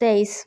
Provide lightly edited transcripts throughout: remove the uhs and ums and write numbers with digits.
23।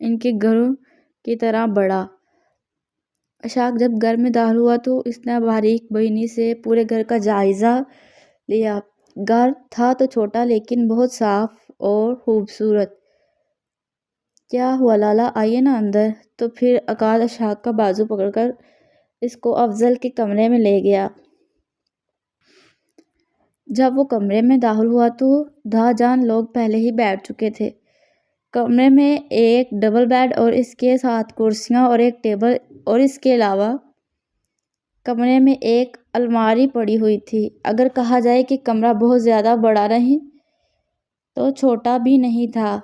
ان کے گھروں کی طرح بڑا۔ اشاک جب گھر میں داخل ہوا تو اس نے باریک بینی سے پورے گھر کا جائزہ لیا۔ گھر تھا تو چھوٹا لیکن بہت صاف اور خوبصورت۔ کیا ہوا لالا، آئیے نا اندر۔ تو پھر عقاد اشاک کا بازو پکڑ کر اس کو افضل کے کمرے میں لے گیا۔ جب وہ کمرے میں داخل ہوا تو 10 جان لوگ پہلے ہی بیٹھ چکے تھے۔ کمرے میں ایک ڈبل بیڈ اور اس کے ساتھ کرسیاں اور ایک ٹیبل اور اس کے علاوہ کمرے میں ایک الماری پڑی ہوئی تھی۔ اگر کہا جائے کہ کمرہ بہت زیادہ بڑا نہیں تو چھوٹا بھی نہیں تھا۔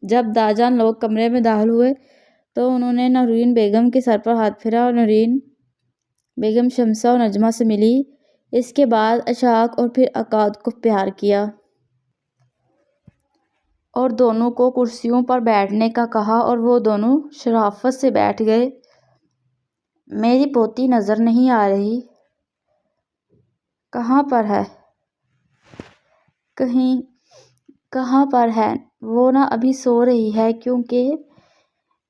جب 10 جان لوگ کمرے میں داخل ہوئے تو انہوں نے نورین بیگم کے سر پر ہاتھ پھیرا اور نورین بیگم شمسہ اور نجمہ سے ملی۔ اس کے بعد اشاک اور پھر عقاد کو پیار کیا اور دونوں کو کرسیوں پر بیٹھنے کا کہا اور وہ دونوں شرافت سے بیٹھ گئے۔ میری پوتی نظر نہیں آ رہی؟ کہاں پر ہے؟ کہاں پر ہے؟ وہ نہ ابھی سو رہی ہے کیونکہ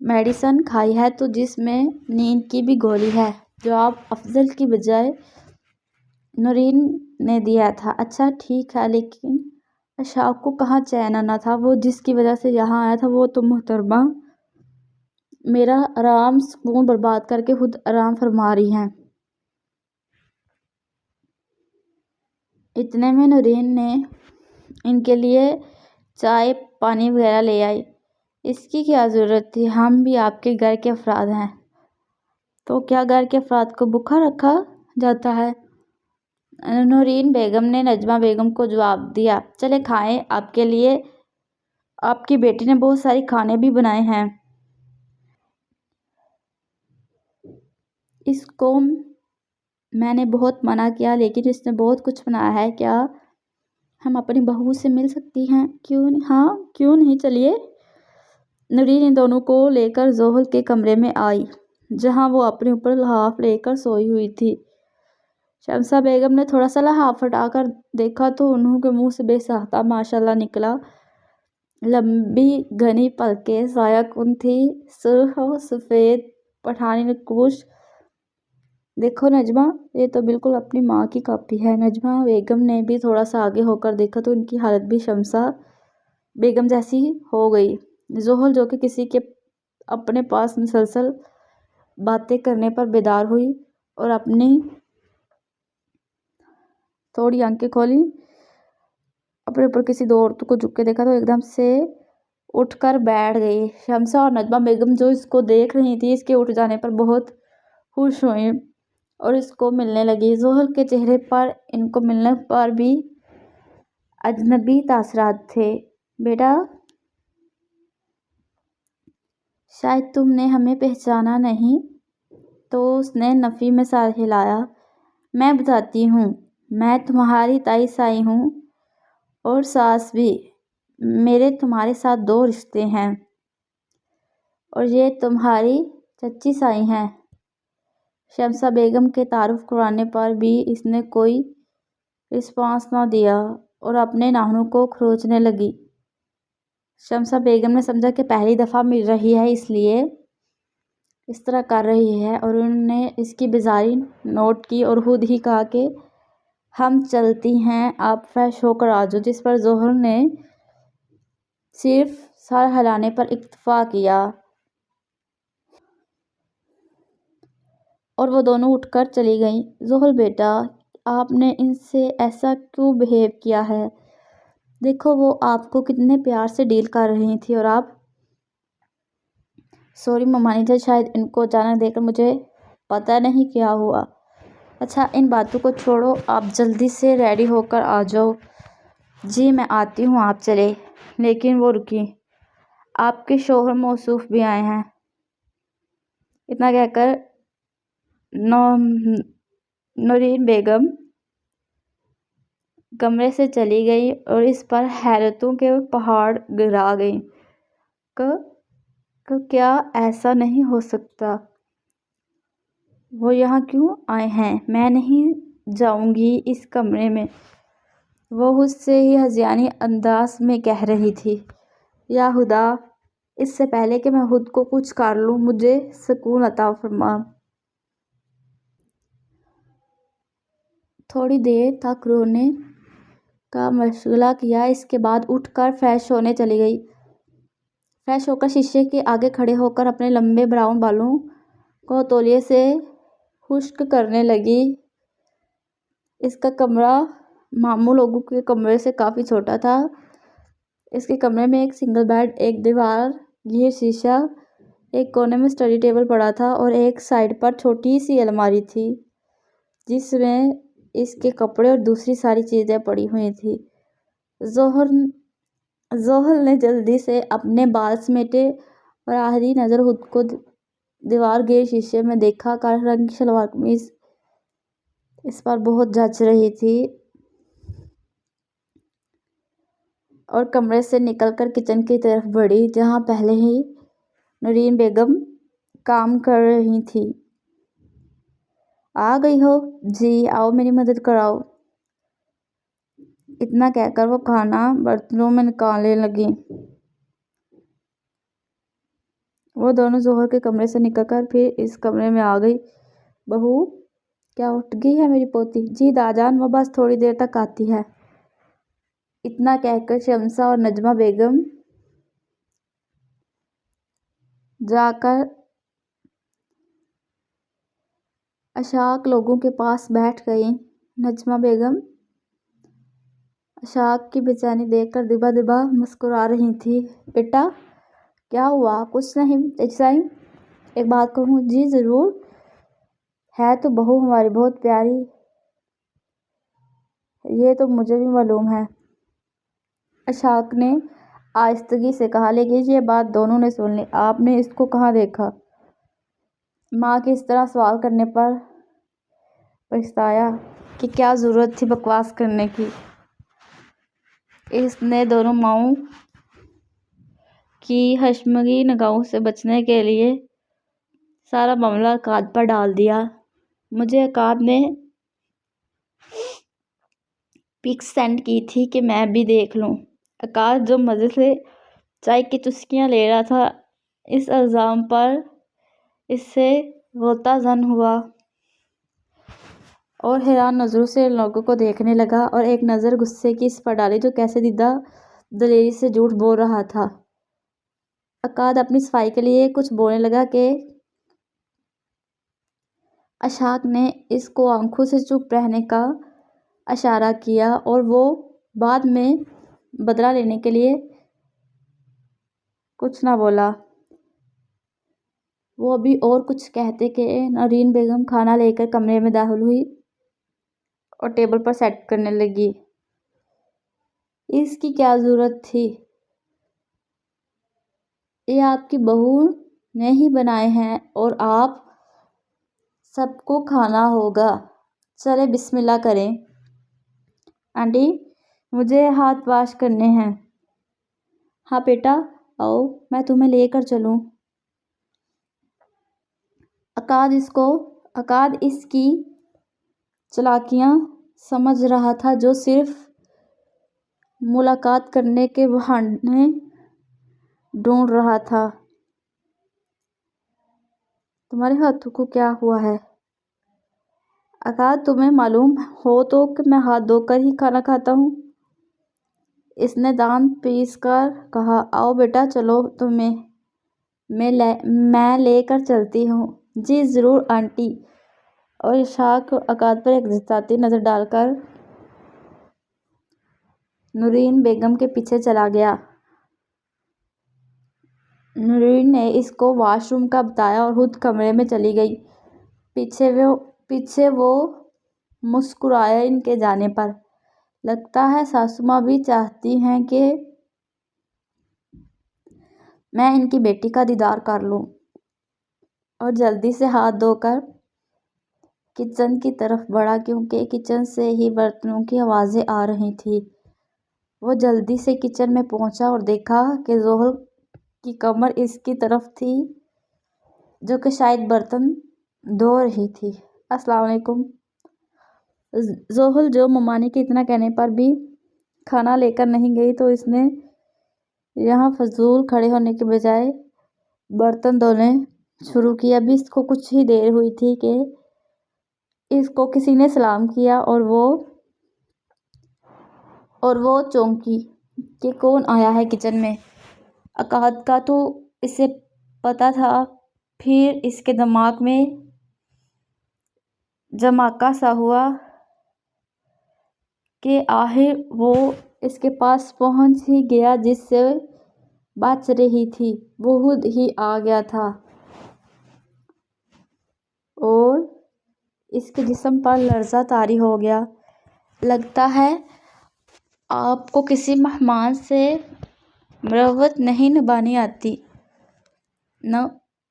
میڈیسن کھائی ہے تو جسم میں نیند کی بھی گولی ہے جو آپ افضل کی بجائے نورین نے دیا تھا۔ اچھا ٹھیک ہے، لیکن اشاک کو کہاں چین آنا تھا؟ وہ جس کی وجہ سے یہاں آیا تھا وہ تو محترمہ میرا آرام سکون برباد کر کے خود آرام فرما رہی ہیں۔ اتنے میں نورین نے ان کے لیے چائے پانی وغیرہ لے آئی۔ اس کی کیا ضرورت تھی؟ ہم بھی آپ کے گھر کے افراد ہیں۔ تو کیا گھر کے افراد کو بھوکا رکھا جاتا ہے؟ نورین بیگم نے نجمہ بیگم کو جواب دیا۔ چلے کھائیں، آپ کے لیے آپ کی بیٹی نے بہت سارے کھانے بھی بنائے ہیں۔ اس کو میں نے بہت منع کیا لیکن اس نے بہت کچھ بنایا ہے۔ کیا ہم اپنی بہو سے مل سکتی ہیں؟ ہاں کیوں نہیں، چلیے۔ نورین ان دونوں کو لے کر زحل کے کمرے میں آئی جہاں وہ اپنے اوپر لحاف لے کر سوئی ہوئی تھی۔ شمسہ بیگم نے تھوڑا سا لحاف ہٹا کر دیکھا تو انہوں کے منہ سے بے ساختہ ماشاءاللہ نکلا۔ لمبی گھنی پلکیں سایہ کن تھیں، سرخ و سفید پٹھانی نقوش۔ دیکھو نجمہ، یہ تو بالکل اپنی ماں کی کاپی ہے۔ نجمہ بیگم نے بھی تھوڑا سا آگے ہو کر دیکھا تو ان کی حالت بھی شمسہ بیگم جیسی ہو گئی۔ زحل جو کہ کسی کے اپنے پاس مسلسل باتیں کرنے پر بیدار ہوئی اور اپنی تھوڑی آنکھیں کھولی، اپنے اوپر کسی دو عورتوں کو جھک کے دیکھا تو ایک دم سے اٹھ کر بیٹھ گئی۔ شمسہ اور نجمہ بیگم جو اس کو دیکھ رہی تھی اس کے اٹھ جانے پر بہت خوش ہوئیں اور اس کو ملنے لگی۔ زحل کے چہرے پر ان کو ملنے پر بھی اجنبی تاثرات تھے۔ بیٹا، شاید تم نے ہمیں پہچانا نہیں؟ تو اس نے نفی میں سر ہلایا۔ میں بتاتی ہوں، میں تمہاری تائی سائی ہوں اور ساس بھی۔ میرے تمہارے ساتھ 2 رشتے ہیں اور یہ تمہاری چچی سائی ہیں۔ شمسہ بیگم کے تعارف کروانے پر بھی اس نے کوئی رسپانس نہ دیا اور اپنے ناخنوں کو کھروچنے لگی۔ شمسہ بیگم نے سمجھا کہ پہلی دفعہ مل رہی ہے اس لیے اس طرح کر رہی ہے اور انہوں نے اس کی بیزاری نوٹ کی اور خود ہی کہا کہ ہم چلتی ہیں، آپ فریش ہو کر آ جاؤ، جس پر زحل نے صرف سر ہلانے پر اکتفا کیا اور وہ دونوں اٹھ کر چلی گئیں۔ زحل بیٹا، آپ نے ان سے ایسا کیوں بہیو کیا ہے؟ دیکھو وہ آپ کو کتنے پیار سے ڈیل کر رہی تھیں اور آپ۔ سوری ممانی جان، شاید ان کو اچانک دیکھ کر مجھے پتہ نہیں کیا ہوا۔ اچھا ان باتوں کو چھوڑو، آپ جلدی سے ریڈی ہو کر آ جاؤ۔ جی میں آتی ہوں، آپ چلیں۔ لیکن وہ رکیں، آپ کے شوہر موصوف بھی آئے ہیں۔ اتنا کہہ کر نورین بیگم کمرے سے چلی گئی اور اس پر حیرتوں کے پہاڑ گرا گئیں۔ کیا ایسا نہیں ہو سکتا؟ وہ یہاں کیوں آئے ہیں؟ میں نہیں جاؤں گی اس کمرے میں، وہ خود سے ہی ہذیانی انداز میں کہہ رہی تھی۔ یا خدا! اس سے پہلے کہ میں خود کو کچھ کر لوں، مجھے سکون عطا فرما۔ تھوڑی دیر تک رونے کا مشغلہ کیا، اس کے بعد اٹھ کر فریش ہونے چلی گئی۔ فریش ہو کر شیشے کے آگے کھڑے ہو کر اپنے لمبے براؤن بالوں کو تولیے سے خشک کرنے لگی۔ اس کا کمرہ معمول لوگوں کے کمرے سے کافی چھوٹا تھا۔ اس کے کمرے میں ایک سنگل بیڈ، ایک دیوار گیر شیشہ، ایک کونے میں اسٹڈی ٹیبل پڑا تھا اور ایک سائیڈ پر چھوٹی سی الماری تھی جس میں اس کے کپڑے اور دوسری ساری چیزیں پڑی ہوئی تھیں۔ زحل نے جلدی سے اپنے بال سمیٹے اور آخری نظر خود کو دیوار گیر شیشے میں دیکھا۔ کالے رنگ کی شلوار قمیض اس پر بہت جچ رہی تھی اور کمرے سے نکل کر کچن کی طرف بڑھی جہاں پہلے ہی نورین بیگم کام کر رہی تھی۔ آ گئی ہو؟ جی آؤ میری مدد کراؤ۔ اتنا کہہ کر وہ کھانا برتنوں میں نکالنے لگی۔ وہ دونوں زحل کے کمرے سے نکل کر پھر اس کمرے میں آ گئی۔ بہو کیا اٹھ گئی ہے میری پوتی؟ جی داجان، وہ بس تھوڑی دیر تک آتی ہے۔ اتنا کہہ کر شمسہ اور نجمہ بیگم جا کر اشاک لوگوں کے پاس بیٹھ گئیں۔ نجمہ بیگم اشاک کی بے چینی دیکھ کر دبا دبا مسکرا رہی تھی۔ بیٹا کیا ہوا؟ کچھ نہیں چچی صاحب، ایک بات کہوں؟ جی ضرور، ہے تو بہو ہماری بہت پیاری، یہ تو مجھے بھی معلوم ہے، اشاک نے آہستگی سے کہا، لیکن یہ بات دونوں نے سن لی۔ آپ نے اس کو کہاں دیکھا؟ ماں کے اس طرح سوال کرنے پر پچھتایا کہ کیا ضرورت تھی بکواس کرنے کی۔ اس نے دونوں ماؤں کی ہشمگی نگاہوں سے بچنے کے لیے سارا معاملہ عقاد پر ڈال دیا۔ مجھے عقاد نے پکس سینڈ کی تھی کہ میں بھی دیکھ لوں۔ عقاد جو مزے سے چائے کی چسکیاں لے رہا تھا، اس الزام پر اس سے غوطہ زن ہوا اور حیران نظروں سے ان لوگوں کو دیکھنے لگا اور ایک نظر غصے کی اس پر ڈالی جو کیسے دیدہ دلیری سے جھوٹ بول رہا تھا۔ عقاد اپنی صفائی کے لیے کچھ بولنے لگا کہ اشاک نے اس کو آنکھوں سے چپ رہنے کا اشارہ کیا اور وہ بعد میں بدلہ لینے کے لیے کچھ نہ بولا۔ وہ ابھی اور کچھ کہتے کہ نورین بیگم کھانا لے کر کمرے میں داخل ہوئی اور ٹیبل پر سیٹ کرنے لگی۔ اس کی کیا ضرورت تھی؟ یہ آپ کی بہو نے ہی بنائے ہیں اور آپ سب کو کھانا ہوگا، چلیں بسم اللہ کریں۔ آنٹی مجھے ہاتھ واش کرنے ہیں۔ ہاں بیٹا آؤ میں تمہیں لے کر چلوں۔ عقاد اس کی چالاکیاں سمجھ رہا تھا جو صرف ملاقات کرنے کے بہانے ڈھونڈ رہا تھا۔ تمہارے ہاتھوں کو کیا ہوا ہے؟ عقاد تمہیں معلوم ہو تو کہ میں ہاتھ دھو کر ہی کھانا کھاتا ہوں، اس نے دانت پیس کر کہا۔ آؤ بیٹا چلو، تمہیں میں لے کر چلتی ہوں۔ جی ضرور آنٹی۔ اور اشاک عقاد پر ایک جتاتی نظر ڈال کر نورین بیگم کے پیچھے چلا گیا۔ نورین نے اس کو واش روم کا بتایا اور خود کمرے میں چلی گئی۔ پیچھے وہ مسکرایا ان کے جانے پر۔ لگتا ہے ساسو ماں بھی چاہتی ہیں کہ میں ان کی بیٹی کا دیدار کر لوں، اور جلدی سے ہاتھ دھو کر کچن کی طرف بڑھا کیونکہ کچن سے ہی برتنوں کی آوازیں آ رہی تھیں۔ وہ جلدی سے کچن میں پہنچا اور دیکھا کہ زحل کی کمر اس کی طرف تھی جو کہ شاید برتن دھو رہی تھی۔ السلام علیکم۔ زحل جو ممانی کے اتنا کہنے پر بھی کھانا لے کر نہیں گئی تو اس نے یہاں فضول کھڑے ہونے کے بجائے برتن دھونے شروع کیا۔ ابھی اس کو کچھ ہی دیر ہوئی تھی کہ اس کو کسی نے سلام کیا اور وہ چونکی کہ کون آیا ہے کچن میں۔ عقاد کا تو اسے پتا تھا، پھر اس کے دماغ میں جھماکا سا ہوا کہ آخر وہ اس کے پاس پہنچ ہی گیا جس سے بچ رہی تھی۔ وہ خود ہی آ گیا تھا اور اس کے جسم پر لرزہ طاری ہو گیا۔ لگتا ہے آپ کو کسی مہمان سے مروت نہیں نبھانی آتی؟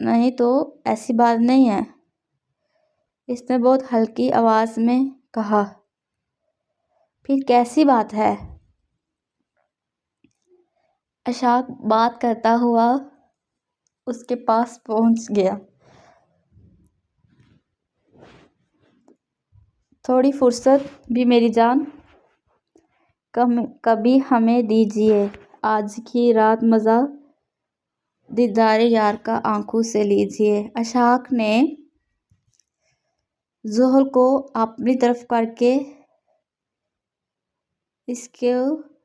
نہیں تو ایسی بات نہیں ہے، اس نے بہت ہلکی آواز میں کہا۔ پھر کیسی بات ہے؟ اشفاق بات کرتا ہوا اس کے پاس پہنچ گیا۔ تھوڑی فرصت بھی میری جان، کبھی ہمیں دیجیے، آج کی رات مزہ دیدار یار کا آنکھوں سے لیجیے۔ اشفاق نے زحل کو اپنی طرف کر کے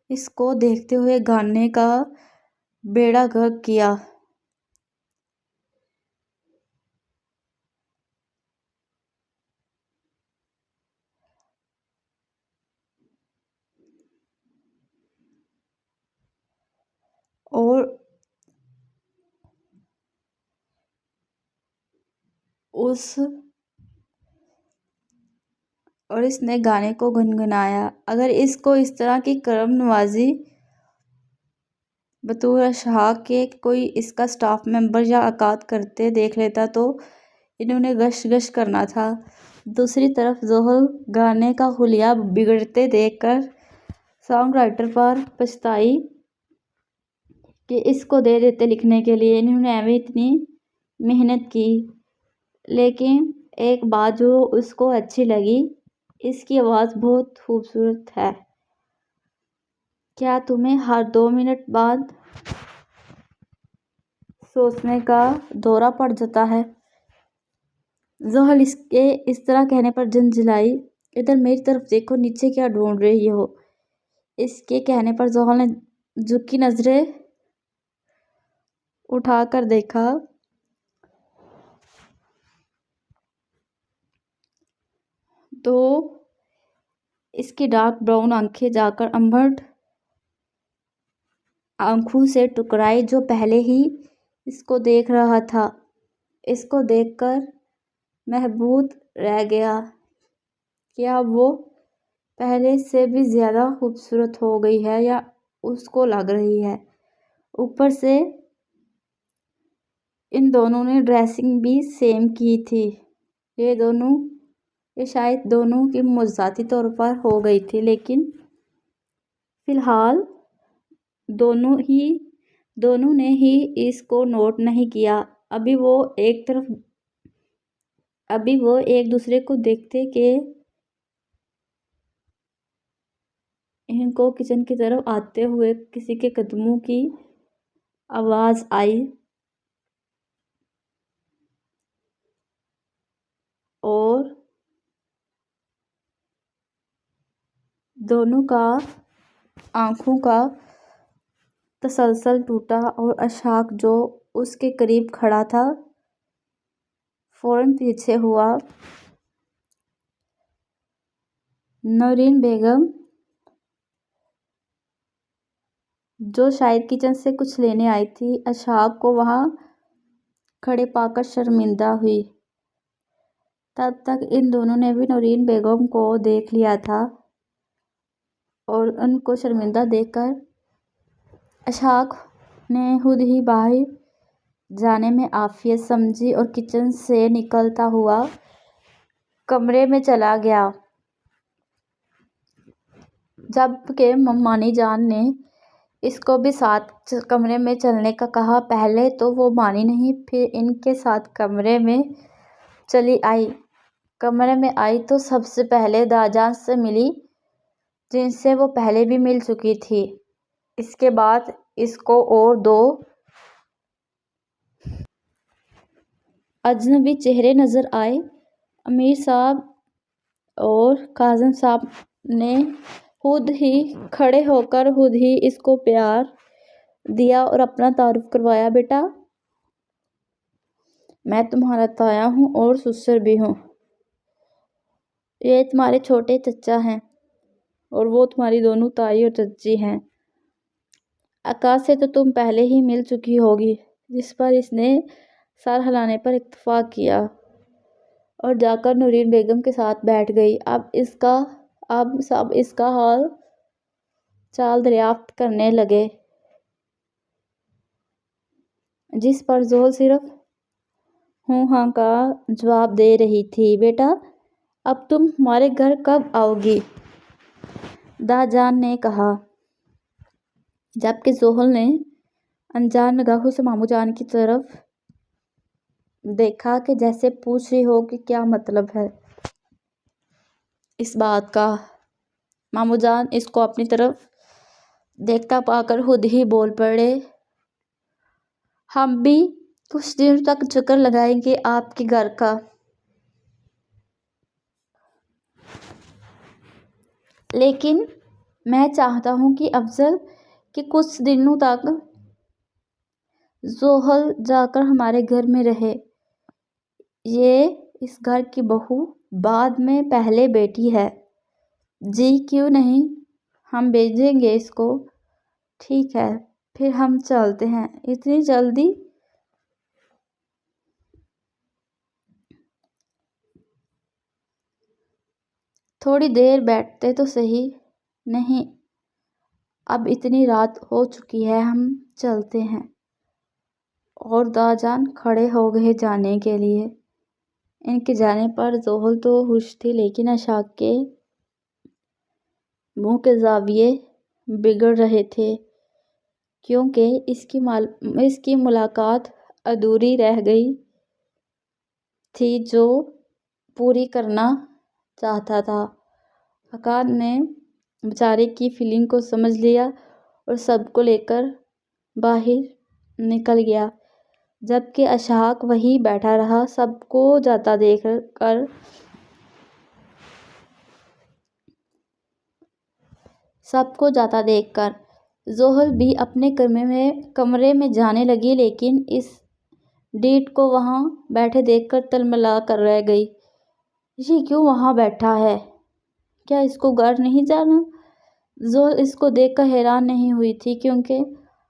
اس کو دیکھتے ہوئے گانے کا بیڑا غرق کیا۔ اور اس نے گانے کو گنگنایا۔ اگر اس کو اس طرح کی کرم نوازی بطور اشفاق کے کوئی اس کا اسٹاف ممبر یا عقاد کرتے دیکھ لیتا تو انہوں نے گش گش کرنا تھا۔ دوسری طرف زحل گانے کا حلیہ بگڑتے دیکھ کر سانگ رائٹر پر پچھتائی کہ اس کو دے دیتے لکھنے کے لیے، انہوں نے ایویں اتنی محنت کی۔ لیکن ایک بات جو اس کو اچھی لگی، اس کی آواز بہت خوبصورت ہے۔ کیا تمہیں ہر 2 منٹ بعد سوچنے کا دورہ پڑ جاتا ہے؟ زحل اس کے اس طرح کہنے پر جھنجھلائی۔ ادھر میری طرف دیکھو، نیچے کیا ڈھونڈ رہی ہو؟ اس کے کہنے پر زحل نے جھکی نظریں اٹھا کر دیکھا تو اس کی ڈارک براؤن آنکھیں جا کر امبر آنکھوں سے ٹکرائی جو پہلے ہی اس کو دیکھ رہا تھا۔ اس کو دیکھ کر مبہوت رہ گیا۔ کیا وہ پہلے سے بھی زیادہ خوبصورت ہو گئی ہے یا اس کو لگ رہی ہے؟ اوپر سے ان دونوں نے ڈریسنگ بھی سیم کی تھی۔ یہ شاید دونوں کی مجازی طور پر ہو گئی تھی، لیکن فی الحال دونوں نے ہی اس کو نوٹ نہیں کیا۔ ابھی وہ ایک دوسرے کو دیکھتے کہ ان کو کچن کی طرف آتے ہوئے کسی کے قدموں کی آواز آئی اور دونوں کا آنکھوں کا تسلسل ٹوٹا اور اشفاق جو اس کے قریب کھڑا تھا فوراً پیچھے ہوا۔ نورین بیگم جو شاید کچن سے کچھ لینے آئی تھی، اشفاق کو وہاں کھڑے پا کر شرمندہ ہوئی۔ تب تک ان دونوں نے بھی نورین بیگم کو دیکھ لیا تھا اور ان کو شرمندہ دیکھ کر اشفاق نے خود ہی باہر جانے میں عافیت سمجھی اور کچن سے نکلتا ہوا کمرے میں چلا گیا۔ جبکہ مامانی جان نے اس کو بھی ساتھ کمرے میں چلنے کا کہا۔ پہلے تو وہ مانی نہیں، پھر ان کے ساتھ کمرے میں چلی آئی۔ کمرے میں آئی تو سب سے پہلے دادا جان سے ملی، جن سے وہ پہلے بھی مل چکی تھی۔ اس کے بعد اس کو اور دو اجنبی چہرے نظر آئے۔ امیر صاحب اور کاظم صاحب نے خود ہی کھڑے ہو کر خود ہی اس کو پیار دیا اور اپنا تعارف کروایا۔ بیٹا، میں تمہارا تایا ہوں اور سسر بھی ہوں۔ یہ تمہارے چھوٹے چچا ہیں اور وہ تمہاری دونوں تائی اور چچی ہیں۔ آکاش سے تو تم پہلے ہی مل چکی ہوگی۔ جس پر اس نے سر ہلانے پر اتفاق کیا اور جا کر نورین بیگم کے ساتھ بیٹھ گئی۔ اب سب اس کا حال چال دریافت کرنے لگے، جس پر زحل صرف ہوں ہاں کا جواب دے رہی تھی۔ بیٹا، اب تم ہمارے گھر کب آؤ گی؟ دادا جان نے کہا، جبکہ زحل نے انجان نگاہوں سے ماموں جان کی طرف دیکھا کہ جیسے پوچھ رہی ہو کہ کیا مطلب ہے اس بات کا۔ ماموں جان اس کو اپنی طرف دیکھتا پا کر خود ہی بول پڑے، ہم بھی کچھ دنوں تک چکر لگائیں گے آپ کے گھر کا، لیکن میں چاہتا ہوں کہ افضل کہ کچھ دنوں تک زحل جا کر ہمارے گھر میں رہے۔ یہ اس گھر کی بہو بعد میں پہلے بیٹی ہے۔ جی کیوں نہیں، ہم بھیجیں گے اس کو۔ ٹھیک ہے، پھر ہم چلتے ہیں۔ اتنی جلدی؟ تھوڑی دیر بیٹھتے تو صحیح۔ نہیں، اب اتنی رات ہو چکی ہے، ہم چلتے ہیں۔ اور دادا جان کھڑے ہو گئے جانے کے لیے۔ ان کے جانے پر زحل تو خوش تھی، لیکن اشفاق کے منہ کے زاویے بگڑ رہے تھے، کیونکہ اس کی ملاقات ادھوری رہ گئی تھی جو پوری کرنا چاہتا تھا۔ آکاش نے بیچارے کی فیلنگ کو سمجھ لیا اور سب کو لے کر باہر نکل گیا، جبکہ اشفاق وہیں بیٹھا رہا۔ سب کو جاتا دیکھ کر زحل بھی اپنے کمرے میں جانے لگی، لیکن اس ڈیڈ کو وہاں بیٹھے دیکھ کر تلملا کر رہ گئی۔ یہ کیوں وہاں بیٹھا ہے؟ کیا اس کو گھر نہیں جانا؟ زحل اس کو دیکھ کر حیران نہیں ہوئی تھی، کیونکہ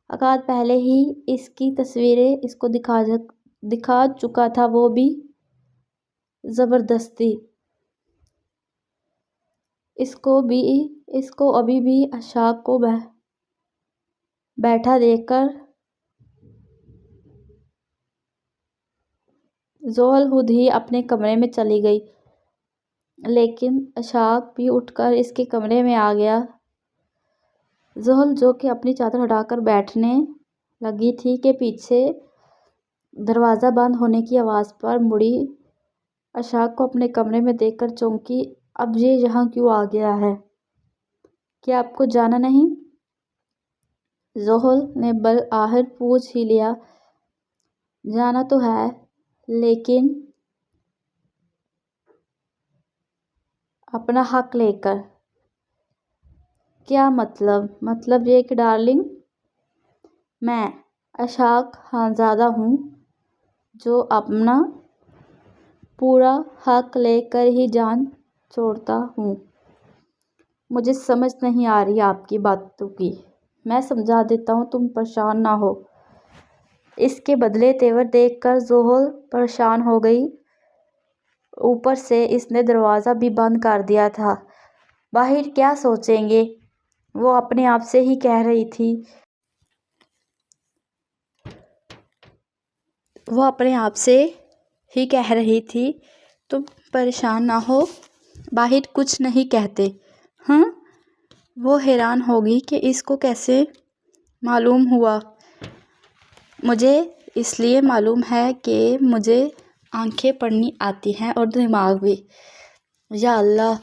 آکاش پہلے ہی اس کی تصویریں اس کو دکھا چکا تھا، وہ بھی زبردستی۔ اس کو ابھی بھی اشفاق کو بیٹھا دیکھ کر زحل خود ہی اپنے کمرے میں چلی گئی، لیکن اشفاق بھی اٹھ کر اس کے کمرے میں آ گیا۔ زحل جو کہ اپنی چادر ہٹا کر بیٹھنے لگی تھی کہ پیچھے دروازہ بند ہونے کی آواز پر مڑی۔ اشفاق کو اپنے کمرے میں دیکھ کر چونکی، اب یہ یہاں کیوں آ گیا ہے؟ کیا آپ کو جانا نہیں؟ زحل نے بالآخر پوچھ ہی لیا۔ جانا تو ہے، لیکن اپنا حق لے کر۔ کیا مطلب؟ مطلب یہ کہ ڈارلنگ، میں اشفاق خانزادہ ہوں جو اپنا پورا حق لے کر ہی جان چھوڑتا ہوں۔ مجھے سمجھ نہیں آ رہی آپ کی باتوں کی۔ میں سمجھا دیتا ہوں، تم پریشان نہ ہو۔ اس کے بدلے تیور دیکھ کر زحل پریشان ہو گئی۔ اوپر سے اس نے دروازہ بھی بند کر دیا تھا۔ باہر کیا سوچیں گے، وہ اپنے آپ سے ہی کہہ رہی تھی۔ تم پریشان نہ ہو، باہر کچھ نہیں کہتے۔ ہاں؟ وہ حیران ہوگئی کہ اس کو کیسے معلوم ہوا۔ مجھے اس لیے معلوم ہے کہ مجھے آنکھیں پڑھنی آتی ہیں اور دماغ بھی۔ یا اللہ،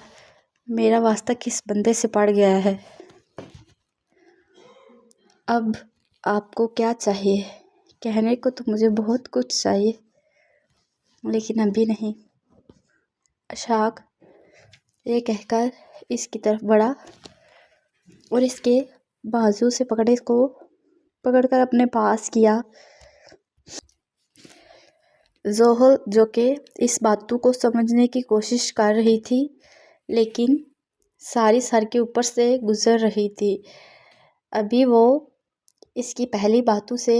میرا واسطہ کس بندے سے پڑ گیا ہے۔ اب آپ کو کیا چاہیے؟ کہنے کو تو مجھے بہت کچھ چاہیے لیکن ابھی نہیں۔ اشاک یہ کہہ کر اس کی طرف بڑھا اور اس کے بازو سے پکڑ کر اپنے پاس کیا۔ زحل جو کہ اس باتوں کو سمجھنے کی کوشش کر رہی تھی لیکن ساری سر کے اوپر سے گزر رہی تھی، ابھی وہ اس کی پہلی باتوں سے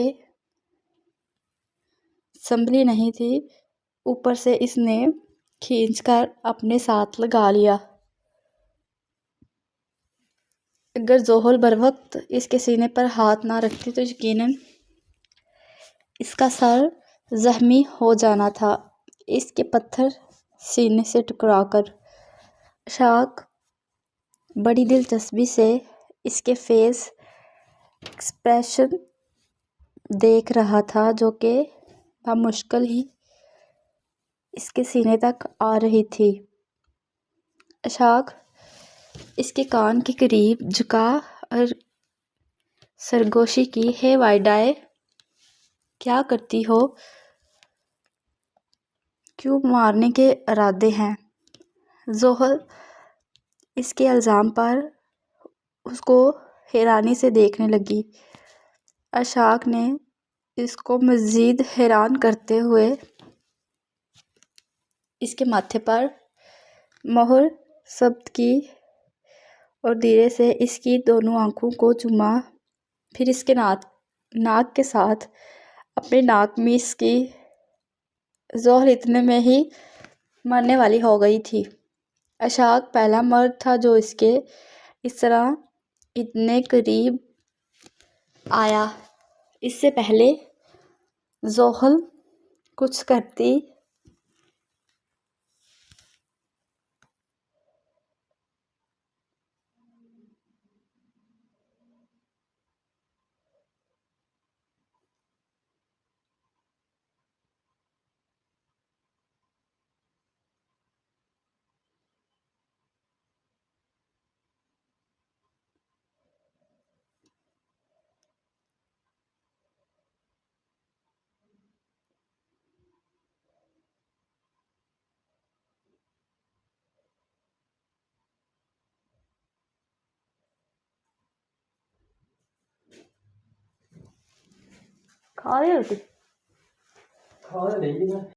سنبھلی نہیں تھی، اوپر سے اس نے کھینچ کر اپنے ساتھ لگا لیا۔ اگر زحل بروقت اس کے سینے پر ہاتھ نہ رکھتی تو یقیناً اس کا سر زخمی ہو جانا تھا، اس کے پتھر سینے سے ٹکرا کر۔ اشاک بڑی دلچسپی سے اس کے فیس ایکسپریشن دیکھ رہا تھا جو کہ بمشکل ہی اس کے سینے تک آ رہی تھی۔ اشاک اس کے کان کے قریب جھکا اور سرگوشی کی۔ ہے وائڈائے، کیا کرتی ہو؟ کیوں مارنے کے ارادے ہیں؟ زحل اس کے الزام پر اس کو حیرانی سے دیکھنے لگی۔ اشاک نے اس کو مزید حیران کرتے ہوئے اس کے ماتھے پر مہر ثبت کی اور دھیرے سے اس کی دونوں آنکھوں کو چوما، پھر اس کے ناک کے ساتھ اپنے ناک میس کی۔ زحل اتنے میں ہی مرنے والی ہو گئی تھی۔ اشاک پہلا مرد تھا جو اس کے اس طرح اتنے قریب آیا۔ اس سے پہلے زحل کچھ کرتی کھا رہی ہوتی۔